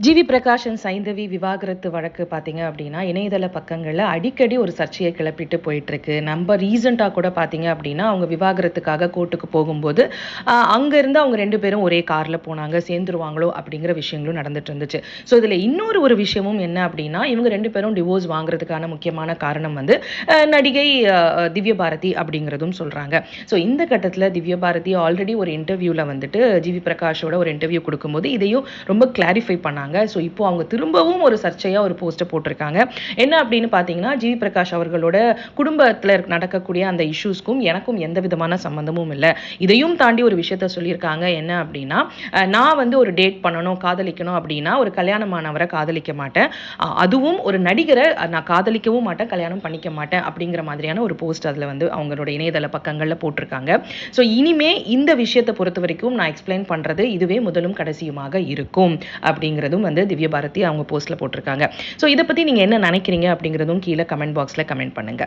GV Prakash and Saindhavi விவாகரத்து வழக்கு பார்த்தீங்க அப்படின்னா இணையதள பக்கங்களில் அடிக்கடி ஒரு சர்ச்சையை கிளப்பிட்டு போயிட்டு இருக்கு. நம்ம ரீசெண்டாக கூட பார்த்தீங்க அப்படின்னா அவங்க விவாகரத்துக்காக கோர்ட்டுக்கு போகும்போது அங்கேருந்து அவங்க ரெண்டு பேரும் ஒரே காரில் போனாங்க, சேர்ந்துருவாங்களோ அப்படிங்கிற விஷயங்களும் நடந்துட்டு இருந்துச்சு. ஸோ இதில் இன்னொரு விஷயமும் என்ன அப்படின்னா, இவங்க ரெண்டு பேரும் டிவோர்ஸ் வாங்குறதுக்கான முக்கியமான காரணம் வந்து நடிகை திவ்ய பாரதி அப்படிங்கிறதும் சொல்கிறாங்க. ஸோ இந்த கட்டத்தில் திவ்ய பாரதி ஆல்ரெடி ஒரு இன்டர்வியூவில் வந்துட்டு ஜிவி பிரகாஷோட ஒரு இன்டர்வியூ கொடுக்கும்போது இதையும் ரொம்ப கிளாரிஃபை பண்ணாங்க. ஸோ இப்போ அவங்க திரும்பவும் ஒரு சர்ச்சையா ஒரு போஸ்ட்டை போட்டிருக்காங்க. என்ன அப்படின்னு பார்த்தீங்கன்னா, ஜிவி பிரகாஷ் அவர்களோட குடும்பத்தில் நடக்கக்கூடிய அந்த இஷ்யூஸ்க்கும் எனக்கும் எந்த விதமான சம்பந்தமும் இல்லை. இதையும் தாண்டி ஒரு விஷயத்த சொல்லியிருக்காங்க. என்ன அப்படின்னா, நான் வந்து ஒரு டேட் பண்ணணும், காதலிக்கணும் அப்படின்னா ஒரு கல்யாணமானவரை காதலிக்க மாட்டேன், அதுவும் ஒரு நடிகரை நான் காதலிக்கவும் மாட்டேன், கல்யாணம் பண்ணிக்க மாட்டேன் அப்படிங்கிற மாதிரியான ஒரு போஸ்ட் அதில் வந்து அவங்களோட இணையதள பக்கங்களில் போட்டிருக்காங்க. ஸோ இனிமே இந்த விஷயத்தை பொறுத்த வரைக்கும் நான் எக்ஸ்பிளைன் பண்றது இதுவே முதலும் கடைசியுமாக இருக்கும் அப்படிங்கிறதும் வந்து திவ்ய பாரதி அவங்க போஸ்ட்ல போட்டிருக்காங்க. ஸோ இதை பத்தி நீங்க என்ன நினைக்கிறீங்க அப்படிங்கிறதும் கீழே கமெண்ட் பாக்ஸ்ல கமெண்ட் பண்ணுங்க.